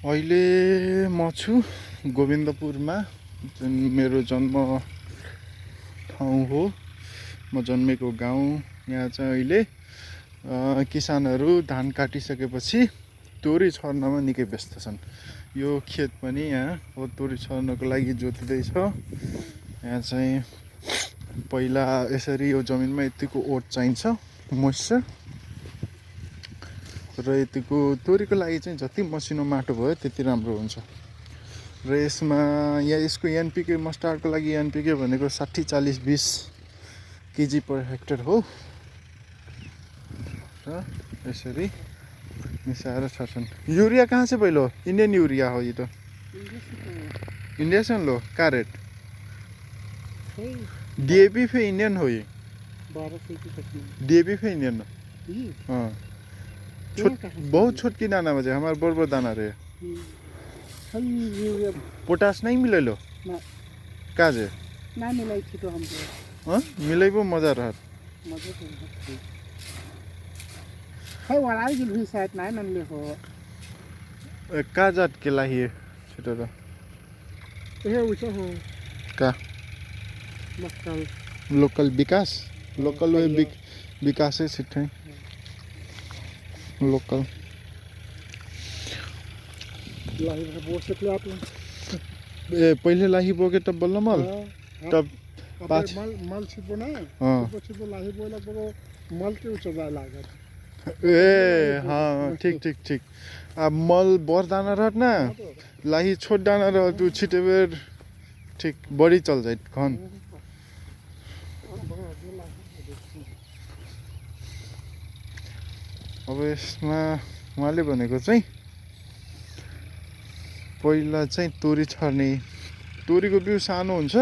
अहिले म छु गोविन्दपुरमा, जुन मेरो जन्म ठाउँ हो। म जन्मेको गाउँ। यहाँ चाहिँ अहिले किसानहरू धान काटिसकेपछि तोरी छर्नमा निकै व्यस्त छन्। यो खेत पनि यहाँ हो तोरी छर्नको लागि जोतिँदैछ। यहाँ चाहिँ पहिला यसरी यो जमिनमा यतिको ओट चाहिन्छ, मोइस्चर, र यतिको तोरीको लागि चाहिँ जति मसिनो माटो भयो त्यति राम्रो हुन्छ। र यसमा यसको एनपीके मस्टार्डको लागि एनपीके भनेको 60, 40, 20 केजी पर हेक्टर हो। र यसरी मिसाएर छर्छन्। यूरिया कहाँ से पहिलो? इंडियन यूरिया हो ये तो। इंडिया से लो का रेट? डीएपी पे इंडियन हो ये? 1200 की डीएपी पे इंडियन हो? हाँ, बहुत छोटकी दाना बजे हमारे बड़ दाना रहे। पोटास नहीं मिले लो ना का जे ना मिलाई थी तो हमको। हाँ मिले वो मजा रहा। मजे तो है वाला भी शायद ना नमले हो। का जात के लाही छिटो त ये ऊंचा हो का लोकल लोकल विकास लोकल वे विकास है छिट्टै लोकल लाही वो से ले आप ए पहिले लाही बोके तब बल्ल मल तब पाँच मल छिपो ना। हाँ छिपो लाही बोला बरो मल के ऊंचा जा लागत। ए हाँ ठीक ठीक ठीक। अब मल बर दाना रहत ना, लाही छोट दाना रह तू छिटे बेर ठीक बड़ी चल जाए खन। अब यसमा उहाँले भनेको चाहिँ पहिला चाहिँ तोरी छर्ने, तोरीको बिउ सानो हुन्छ,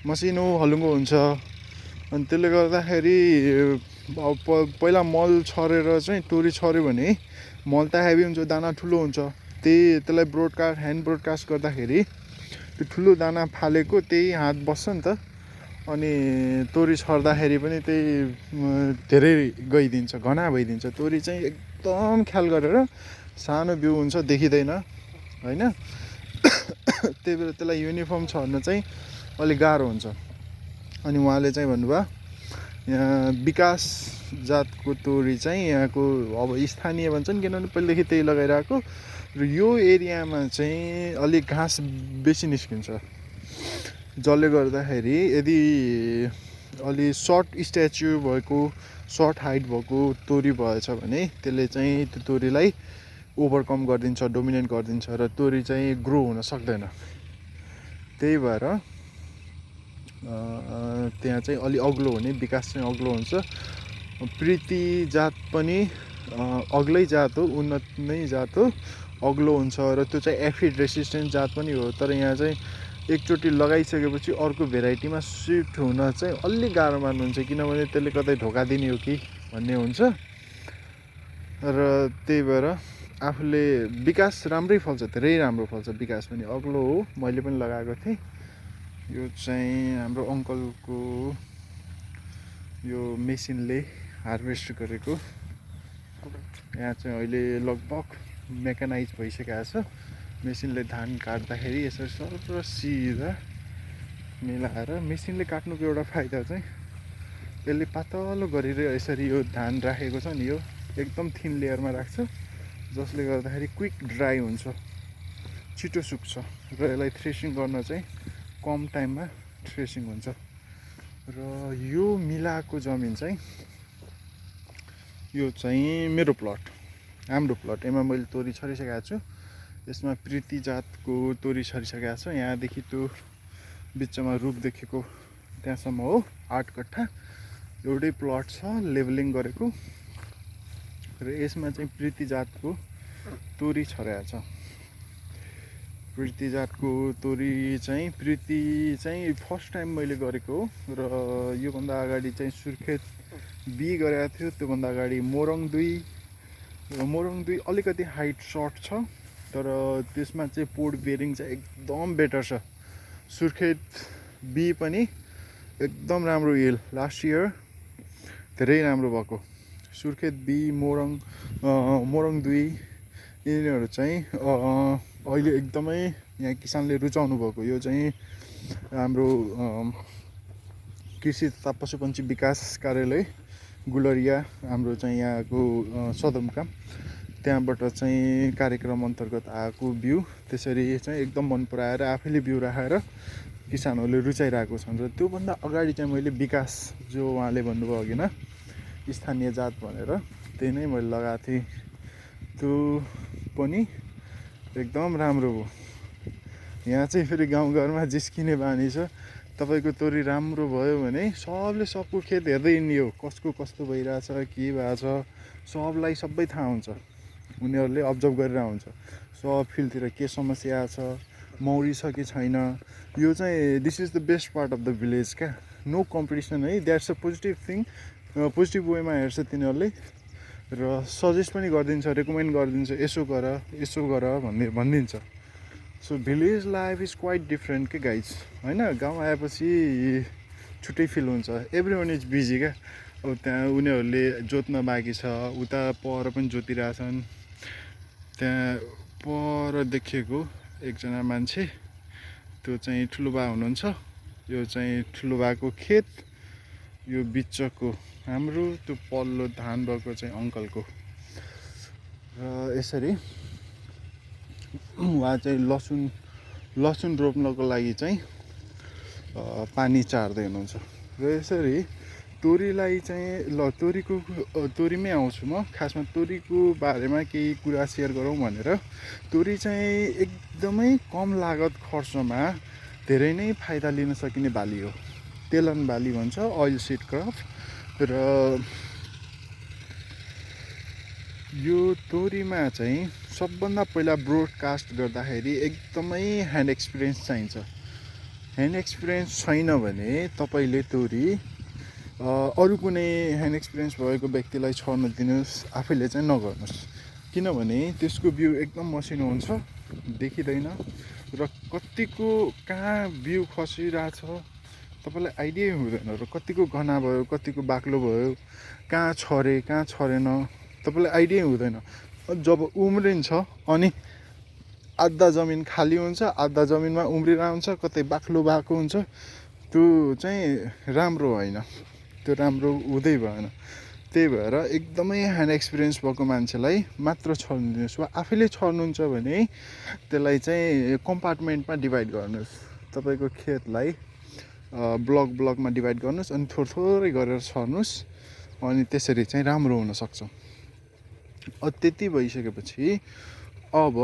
मसिनो हलुङ्गो हुन्छ, अनि त्यसले गर्दाखेरि पहिला मल छरेर चाहिँ तोरी छर्यो भने मल त हेभी हुन्छ, दाना ठुलो हुन्छ। त्यसलाई ह्यान्ड ब्रोडकास्ट गर्दाखेरि त्यो ठुलो दाना फालेको त्यही हात बस्छ नि त, अनि तोरी छर्दाखेरि पनि त्यही धेरै गइदिन्छ, घना भइदिन्छ। तोरी चाहिँ एकदम ख्याल गरेर, सानो बिउ हुन्छ देखिँदैन होइन, त्यही भएर त्यसलाई युनिफर्म छर्न चाहिँ अलिक गाह्रो हुन्छ। अनि उहाँले चाहिँ भन्नुभयो यहाँ विकास जातको तोरी चाहिँ यहाँको अब स्थानीय भन्छन्, किनभने पहिलेदेखि त्यही लगाइरहेको, र यो एरियामा चाहिँ अलिक घाँस बेसी निस्किन्छ, जसले गर्दाखेरि यदि अलि सर्ट स्ट्याच्यु भएको, सर्ट हाइट भएको तोरी भएछ भने त्यसले चाहिँ त्यो तोरीलाई ओभरकम गरिदिन्छ, डोमिनेट गरिदिन्छ, र तोरी चाहिँ ग्रो हुन सक्दैन। त्यही भएर त्यहाँ चाहिँ अलि अग्लो हुने, विकास चाहिँ अग्लो हुन्छ। प्रीति जात पनि अग्लै जात हो, उन्नत नै जात हो, अग्लो हुन्छ, र त्यो चाहिँ एफिड रेसिस्टेन्ट जात पनि हो। तर यहाँ चाहिँ एकचोटि लगाइसकेपछि अर्को भेराइटीमा सिफ्ट हुन चाहिँ अलिक गाह्रो मान्नुहुन्छ, किनभने त्यसले कतै धोका दिने हो कि भन्ने हुन्छ। र त्यही भएर आफूले विकास राम्रै फल्छ, धेरै राम्रो फल्छ, विकास पनि अग्लो हो। मैले पनि लगाएको थिएँ। यो चाहिँ हाम्रो अङ्कलको यो मेसिनले हार्भेस्ट गरेको। यहाँ चाहिँ अहिले लगभग मेकानाइज भइसकेको छ। मेसिनले धान काट्दाखेरि यसरी सर्र सिधा मिलाएर, मेसिनले काट्नुको एउटा फाइदा चाहिँ यसले पातलो गरेर यसरी यो धान राखेको छ नि, यो एकदम थिन लेयरमा राख्छ, जसले गर्दाखेरि क्विक ड्राई हुन्छ, छिटो सुक्छ, र यसलाई थ्रेसिङ गर्न चाहिँ कम टाइममा थ्रेसिङ हुन्छ। र यो मिलाएको जमिन चाहिँ यो चाहिँ मेरो प्लट, हाम्रो प्लट। यसमा मैले तोरी छरिसकेको छु। यसमा प्रीति जातको तोरी छरिसकेको छ। यहाँदेखि त्यो बिचमा रुख देखेको त्यहाँसम्म हो 8 कट्ठा एउटै प्लट छ, लेभलिङ गरेको। र यसमा चाहिँ प्रीति जातको तोरी छरेको छ। प्रीति जातको तोरी चाहिँ प्रीति चाहिँ फर्स्ट टाइम मैले गरेको हो। र योभन्दा अगाडि चाहिँ सुर्खेत बी गरेको थियो, त्योभन्दा अगाडि मोरङ 2 अलिकति हाइट सर्ट छ, तर त्यसमा चाहिँ पोड बेरिङ चाहिँ एकदम बेटर छ। सुर्खेत बी पनि एकदम राम्रो येल, लास्ट इयर धेरै राम्रो भएको। सुर्खेत बी, मोरङ 2 यिनीहरू चाहिँ अहिले एकदमै यहाँ किसानले रुचाउनु भएको यो चाहिँ हाम्रो कृषि तथा पशुपन्छी विकास कार्यालय गुलरिया हाम्रो चाहिँ यहाँको सदरमुकाम त्यहाँबाट चाहिँ कार्यक्रम अन्तर्गत आएको बिउ त्यसरी चाहिँ एकदम मन पराएर आफैले बिउ राखेर किसानहरूले रुचाइरहेको छन्। र त्योभन्दा अगाडि चाहिँ मैले विकास जो उहाँले भन्नुभयो अघि न स्थानीय जात भनेर त्यही नै मैले लगाएको थिएँ। त्यो पनि एकदम राम्रो हो। यहाँ चाहिँ फेरि गाउँघरमा जिस्किने बानी छ, तपाईँको तोरी राम्रो भयो भने सबले सबको खेत हेर्दै हिँड्ने हो, कसको कस्तो भइरहेछ के भएको छ सबलाई सबै थाहा हुन्छ। उनीहरूले अब्जर्भ गरेर हुन्छ सब फिल्डतिर के समस्या छ, मौरी छ कि छैन। यो चाहिँ this is the best part of the village क्या। नो कम्पिटिसन है, that's a positive thing. Positive वेमा हेर्छ तिनीहरूले र सजेस्ट पनि गरिदिन्छ, रेकमेन्ड गरिदिन्छ, यसो गर भनिदिन्छ। So village life is quite different के गाइज होइन। गाउँ आएपछि छुट्टै फिल हुन्छ। एभ्री वान इज बिजी क्या। अब त्यहाँ उनीहरूले जोत्न बाँकी छ, उता पर पनि जोतिरहेछन्। त्यहाँ पर देखिएको एकजना मान्छे त्यो चाहिँ ठुलो बा हुनुहुन्छ। यो चाहिँ ठुलो बाको खेत, यो बिचको हाम्रो त्यो पल्लो धान भएको चाहिँ अङ्कलको। र यसरी उहाँ चाहिँ लसुन रोप्नको लागि चाहिँ पानी चार्दै हुनुहुन्छ। र यसरी तोरीलाई चाहिँ तोरीमै आउँछु म। खासमा तोरीको बारेमा केही कुरा सेयर गरौँ भनेर। तोरी चाहिँ एकदमै कम लागत खर्चमा धेरै नै फाइदा लिन सकिने बाली हो। तेलन बाली भन्छ, ओइल सिड क्रप। र यो तोरीमा चाहिँ सबभन्दा पहिला ब्रोडकास्ट गर्दाखेरि एकदमै ह्यान्ड एक्सपिरियन्स चाहिन्छ। ह्यान्ड एक्सपिरियन्स छैन भने तपाईँले तोरी अरू कुनै ह्यान्ड एक्सपिरियन्स भएको व्यक्तिलाई छर्न दिनुहोस्, आफैले चाहिँ नगर्नुहोस्। किनभने त्यसको बिउ एकदम मसिनो हुन्छ, देखिँदैन र कतिको कहाँ बिउ खसिरहेछ तपाईँलाई आइडिया हुँदैन। र कतिको घना भयो, कतिको बाक्लो भयो, कहाँ छरे कहाँ छरेन तपाईँलाई आइडिया हुँदैन। जब उम्रिन्छ अनि आधा जमिन खाली हुन्छ, आधा जमिनमा उम्रिरहेको हुन्छ, कतै बाक्लो भएको हुन्छ। त्यो चाहिँ राम्रो होइन, त्यो राम्रो हुँदै भएन। त्यही भएर एकदमै ह्यान्ड एक्सपिरियन्स भएको मान्छेलाई मात्र छर्नु दिनुहोस्। वा आफैले छर्नुहुन्छ भने त्यसलाई चाहिँ कम्पार्टमेन्टमा डिभाइड गर्नुहोस्। तपाईँको खेतलाई ब्लकमा डिभाइड गर्नुहोस् अनि थोरै गरेर छर्नुहोस्। अनि त्यसरी चाहिँ राम्रो हुनसक्छ। त्यति भइसकेपछि अब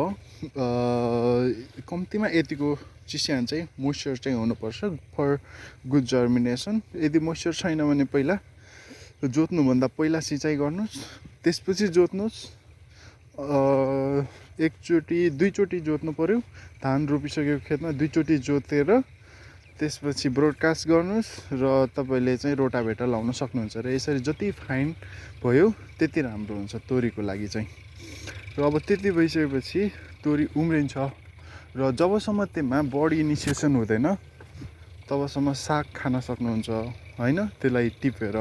कम्तीमा यतिको चिस्यान चाहिँ मोइस्चर चाहिँ हुनुपर्छ फर गुड जर्मिनेसन। यदि मोइस्चर छैन भने पहिला जोत्नुभन्दा पहिला सिँचाइ गर्नुहोस्, त्यसपछि जोत्नुहोस्। दुईचोटि जोत्नु पऱ्यो। धान रोपिसकेको खेतमा दुईचोटि जोतेर त्यसपछि ब्रोडकास्ट गर्नुहोस् र तपाईँले चाहिँ रोटाभेटर लाउन सक्नुहुन्छ। र यसरी जति फाइन भयो त्यति राम्रो हुन्छ तोरीको लागि चाहिँ। र अब त्यति भइसकेपछि तोरी उम्रिन्छ र जबसम्म त्यसमा बड इनिसिएसन हुँदैन तबसम्म साग खान सक्नुहुन्छ होइन। त्यसलाई टिपेर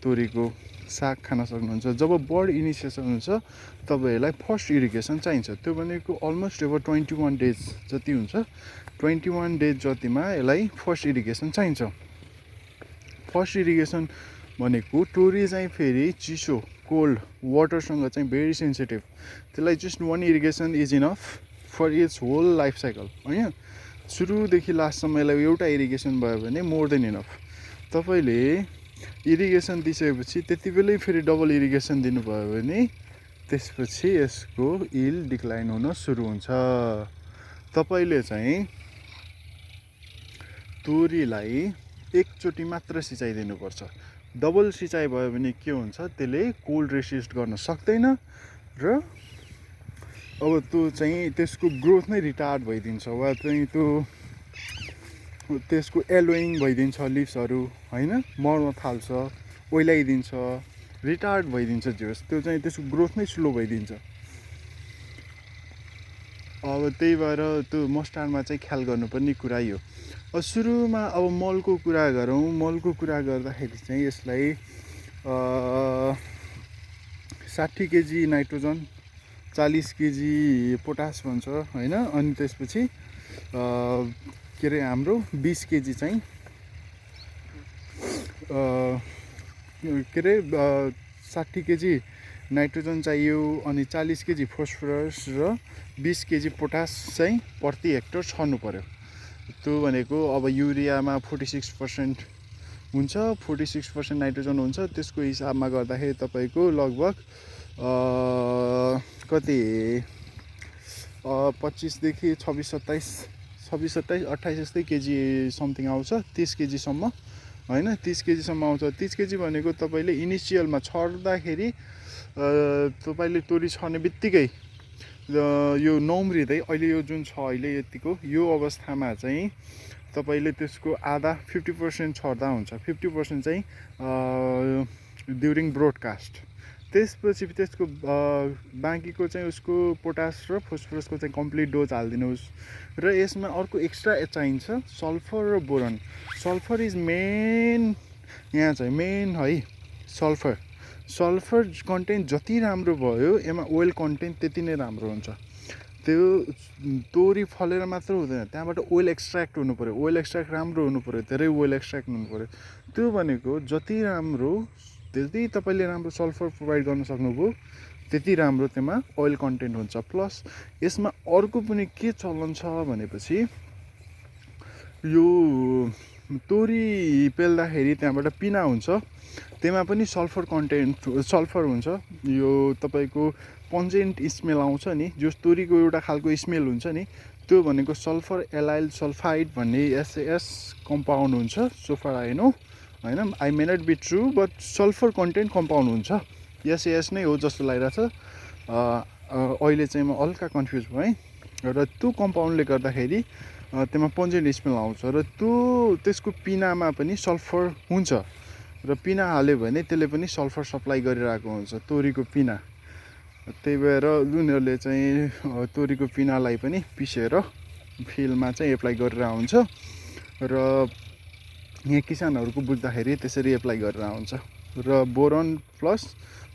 तोरीको साग खान सक्नुहुन्छ। जब बड इनिसिएसन हुन्छ तपाईँहरूलाई फर्स्ट इरिगेसन चाहिन्छ। त्यो भनेको अलमोस्ट अब 21 डेज जति हुन्छ। 21 डेज जतिमा यसलाई फर्स्ट इरिगेसन चाहिन्छ। फर्स्ट इरिगेसन भनेको तोरी चाहिँ फेरि चिसो कोल्ड वाटरसँग चाहिँ भेरी सेन्सिटिभ। त्यसलाई just 1 irrigation is enough for its whole life cycle होइन। सुरुदेखि लास्टसम्म यसलाई एउटा इरिगेसन भयो भने मोर देन इनफ। तपाईँले इरिगेसन दिइसकेपछि त्यति बेलै फेरि डबल इरिगेसन दिनुभयो भने त्यसपछि यसको यिल्ड डिक्लाइन हुन सुरु हुन्छ। तपाईँले चाहिँ तोरीलाई एकचोटि मात्र सिँचाइ दिनुपर्छ। डबल सिँचाइ भयो भने के हुन्छ, त्यसले कोल्ड रेसिस्ट गर्न सक्दैन र अब त्यो चाहिँ त्यसको ग्रोथ नै रिटार्ड भइदिन्छ। वा चाहिँ त्यसको एलोइङ भइदिन्छ लिभ्सहरू होइन, मर्न थाल्छ, ओइलाइदिन्छ, रिटार्ड भइदिन्छ जे होस्। त्यो चाहिँ त्यसको ग्रोथ नै स्लो भइदिन्छ। अब त्यही भएर त्यो मस्टार्डमा चाहिँ ख्याल गर्नुपर्ने कुरा यो। सुरुमा अब मलको कुरा गरौँ। मलको कुरा गर्दाखेरि चाहिँ यसलाई 60 केजी नाइट्रोजन 40 केजी पोटास भन्छ होइन। अनि त्यसपछि के अरे हाम्रो 20 केजी चाहिँ के अरे 60 केजी नाइट्रोजन चाहियो अनि 40 केजी फोस्फरस र 20 केजी पोटास चाहिँ प्रति हेक्टर छर्नु पर्यो। त्यो भनेको अब युरियामा 46% हुन्छ, 46% नाइट्रोजन हुन्छ। त्यसको हिसाबमा गर्दाखेरि तपाईँको लगभग कति 25 देखि 26 27 28 जस्तै केजी समथिङ आउँछ, 30 केजीसम्म होइन। 30 केजीसम्म आउँछ। 30 केजी भनेको तपाईँले इनिसियलमा छर्दाखेरि तपाईँले तोरी छर्ने बित्तिकै यो नउम्रिँदै अहिले यो जुन छ अहिले यतिको यो अवस्थामा चाहिँ तपाईँले त्यसको आधा 50% छर्दा हुन्छ। 50% चाहिँ ड्युरिङ ब्रोडकास्ट। त्यसपछि त्यसको बाँकीको चाहिँ उसको पोटास र फोस्फरसको चाहिँ कम्प्लिट डोज हालिदिनुहोस्। र यसमा अर्को एक्स्ट्रा चाहिन्छ सल्फर र बोरन। सल्फर इज मेन, यहाँ चाहिँ मेन है सल्फर। सल्फर कन्टेन्ट जति राम्रो भयो यसमा ओइल कन्टेन्ट त्यति नै राम्रो हुन्छ। त्यो तोरी फलेर मात्र हुँदैन, त्यहाँबाट ओइल एक्सट्र्याक्ट हुनु पऱ्यो। ओइल एक्सट्र्याक्ट राम्रो हुनु पऱ्यो, धेरै ओइल एक्सट्र्याक्ट हुनु पऱ्यो। त्यो भनेको जति राम्रो त्यति तपाईँले राम्रो सल्फर प्रोभाइड गर्न सक्नुभयो त्यति राम्रो त्यसमा ओइल कन्टेन्ट हुन्छ। प्लस यसमा अर्को पनि के चलन छ भनेपछि यो तोरी पेल्दाखेरि त्यहाँबाट पिना हुन्छ, त्यसमा पनि सल्फर कन्टेन्ट सल्फर हुन्छ। यो तपाईँको पन्जेन्ट स्मेल आउँछ नि, जो तोरीको एउटा खालको स्मेल हुन्छ नि, त्यो भनेको सल्फर एलाइल सल्फाइड भन्ने एसएस कम्पाउन्ड हुन्छ। सोफर आई नो होइन, I may not be true but sulphur content compound हुन्छ। एसएस नै हो जस्तो लागिरहेछ। अहिले चाहिँ म हल्का कन्फ्युज भएँ। र त्यो कम्पाउन्डले गर्दाखेरि त्यसमा पन्जेन्ट स्मेल आउँछ र त्यसको पिनामा पनि सल्फर हुन्छ। र पिना हाल्यो भने त्यसले पनि सल्फर सप्लाई गरिरहेको हुन्छ तोरीको पिना। त्यही भएर उनीहरूले चाहिँ तोरीको पिनालाई पनि पिसेर फिल्डमा चाहिँ एप्लाई गरेर हुन्छ। र यहाँ किसानहरूको बुझ्दाखेरि त्यसरी एप्लाई गरेर हुन्छ। र बोरन प्लस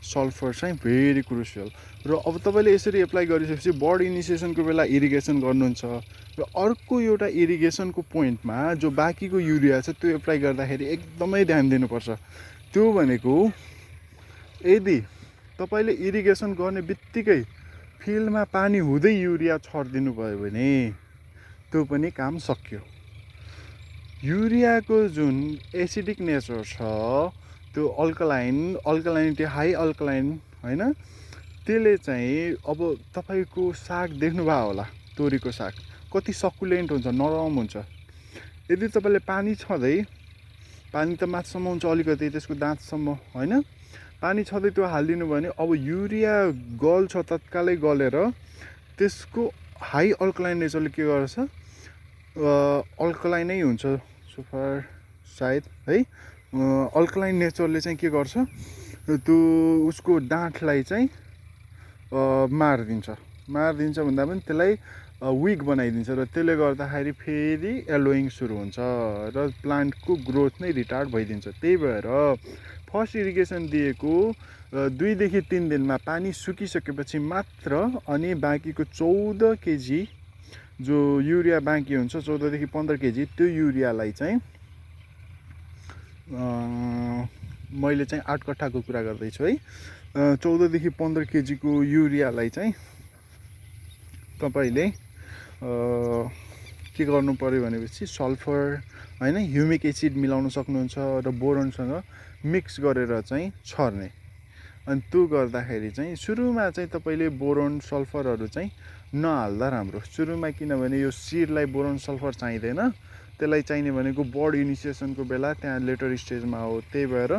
सल्फर चाहिँ भेरी क्रुसियल। र अब तपाईँले यसरी एप्लाई गरिसकेपछि बर्ड इनिसिएसनको बेला इरिगेसन गर्नुहुन्छ। र अर्को एउटा इरिगेसनको पोइन्टमा जो बाँकीको युरिया छ त्यो एप्लाई गर्दाखेरि एकदमै ध्यान दिनुपर्छ। त्यो भनेको यदि तपाईँले इरिगेसन गर्ने बित्तिकै फिल्डमा पानी हुँदै युरिया छरिदिनु भयो भने त्यो पनि काम सक्यो। युरियाको जुन एसिडिक नेचर छ त्यो अल्कलाइनिटी हाई अल्कलाइन होइन, त्यसले चाहिँ अब तपाईँको साग देख्नुभयो होला, तोरीको साग कति सकुलेन्ट हुन्छ, नरम हुन्छ। यदि तपाईँले पानी छँदै, पानी त माथिसम्म हुन्छ अलिकति त्यसको दाँतसम्म होइन, पानी छँदै त्यो हालिदिनु भयो भने अब युरिया गल्छ, तत्कालै गलेर त्यसको हाई अल्कलाइन नेचरले के गर्छ, अल्कलाइनै हुन्छ सुपर सायद है। अल्कलाइन नेचरले चाहिँ के गर्छ, त्यो उसको डाँठलाई चाहिँ मारिदिन्छ भन्दा पनि त्यसलाई विक बनाइदिन्छ। र त्यसले गर्दाखेरि फेरि एलोइङ सुरु हुन्छ र प्लान्टको ग्रोथ नै रिटार्ड भइदिन्छ। त्यही भएर फर्स्ट इरिगेसन दिएको 2 देखि 3 दिनमा पानी सुकिसकेपछि मात्र अनि बाँकीको 14 केजी जो युरिया बाँकी हुन्छ 14 देखि 15 केजी त्यो युरियालाई चाहिँ मैले चाहिँ 8 कट्ठाको कुरा गर्दैछु है। 14 देखि 15 केजीको युरियालाई चाहिँ तपाईँले के गर्नु पर्यो भनेपछि सल्फर होइन ह्युमिक एसिड मिलाउन सक्नुहुन्छ र बोरनसँग मिक्स गरेर चाहिँ छर्ने। अनि त्यो गर्दाखेरि चाहिँ सुरुमा चाहिँ तपाईँले बोरोन सल्फरहरू चाहिँ नहाल्दा राम्रो सुरुमा, किनभने यो सिडलाई बोरोन सल्फर चाहिँदैन, त्यसलाई चाहिने भनेको बर्ड इनिसिएसनको बेला, त्यहाँ लेटर स्टेजमा हो। त्यही भएर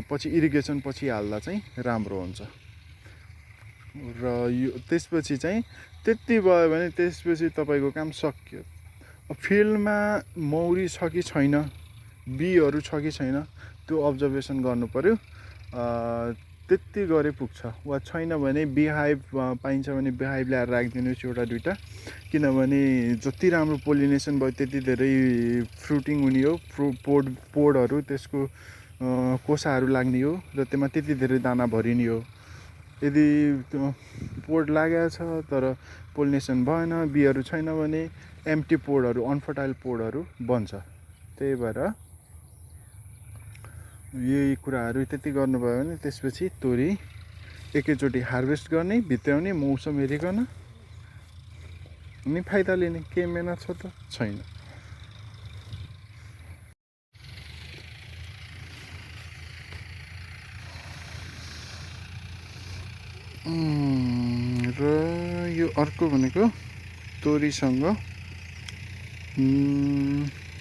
पछि इरिगेसन पछि हाल्दा चाहिँ राम्रो हुन्छ। र यो त्यसपछि चाहिँ त्यति भयो भने त्यसपछि तपाईँको काम सक्यो। फिल्डमा मौरी छ कि छैन, बीहरू छ कि छैन त्यो अब्जर्भेसन गर्नु पर्यो। त्यति गरे पुग्छ। वा छैन भने बिहाइभ पाइन्छ भने बिहाइभ ल्याएर राखिदिनुहोस् एउटा दुईवटा, किनभने जति राम्रो पोलिनेसन भयो त्यति धेरै फ्रुटिङ हुने हो, पोडहरू त्यसको कोसाहरू लाग्ने हो र त्यसमा त्यति धेरै दाना भरिने हो। यदि पोड लागेको छ तर पोलिनेसन भएन, बीहरू छैन भने एम्प्टी पोडहरू, अनफर्टाइल पोडहरू बन्छ। त्यही भएर यही कुराहरू त्यति गर्नुभयो भने त्यसपछि तोरी एकैचोटि हार्भेस्ट गर्ने, भित्र्याउने, मौसम हेरिकन अनि फाइदा लिने। के मेहनत छ त? छैन। र यो अर्को भनेको तोरीसँग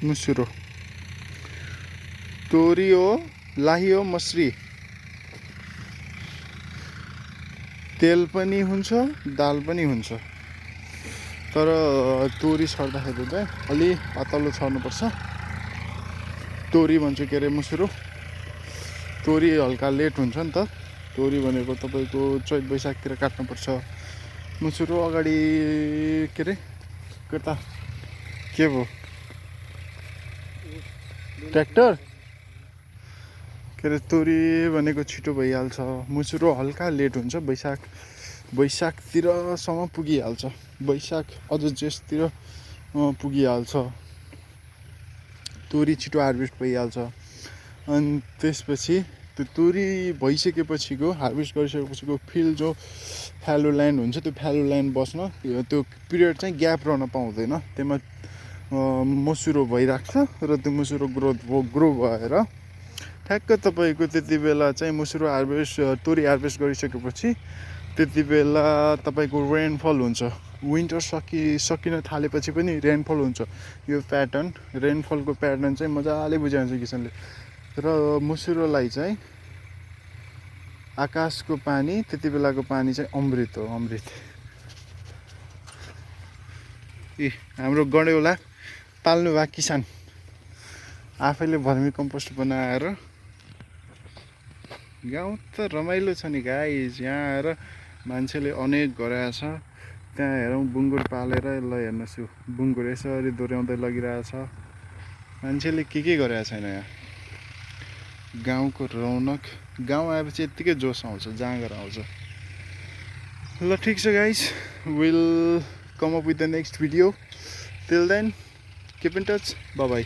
मुसुरो। तोरी हो, लाही हो, मसरी। तेल पनि हुन्छ, दाल पनि हुन्छ। तर तोरी छर्दाखेरि चाहिँ अलि पातलो छर्नुपर्छ। तोरी भन्छु के अरे मुसुरो। तोरी हल्का लेट हुन्छ नि त। तोरी भनेको तपाईँको चैत वैशाखतिर काट्नुपर्छ। मुसुरो अगाडि के अरे कता के भयो ट्र्याक्टर के अरे। तोरी भनेको छिटो भइहाल्छ, मुसुरो हल्का लेट हुन्छ। वैशाखतिरसम्म पुगिहाल्छ, वैशाख अझ जेठतिर पुगिहाल्छ। तोरी छिटो हार्भेस्ट भइहाल्छ। अनि त्यसपछि त्यो तोरी भइसकेपछिको, हार्भेस्ट गरिसकेपछिको फिल्ड जो फ्यालो ल्यान्ड हुन्छ, त्यो फ्यालो ल्यान्ड बस्न त्यो पिरियड चाहिँ ग्याप रहन पाउँदैन। त्यसमा मसुरो भइराख्छ र त्यो मुसुरो ग्रो भएर ठ्याक्क तपाईँको त्यति बेला चाहिँ मुसुरो हार्भेस्ट, तोरी हार्भेस्ट गरिसकेपछि त्यति बेला तपाईँको रेनफल हुन्छ। विन्टर सकिन थालेपछि पनि रेनफल हुन्छ। यो प्याटर्न, रेनफलको प्याटर्न चाहिँ मजाले बुझाउँछ किसानले। र मुसुरोलाई चाहिँ आकाशको पानी, त्यति बेलाको पानी चाहिँ अमृत हो, अमृत। हाम्रो गडेउला पाल्नु भएको किसान आफैले भर्मी कम्पोस्ट बनाएर। गाउँ त रमाइलो छ नि गाइस। यहाँ आएर मान्छेले अनेक गरेको छ। त्यहाँ हेरौँ बुङ्गुर पालेर, ल हेर्नुहोस् यो बुङ्गुर यसरी दोहोऱ्याउँदै लगिरहेछ। मान्छेले के गरेको छैन यहाँ। गाउँको रौनक, गाउँ आएपछि यत्तिकै जोस आउँछ, जाँगर आउँछ। ल ठिक छ guys, will come up with the next video. Till then, keep in touch, bye by.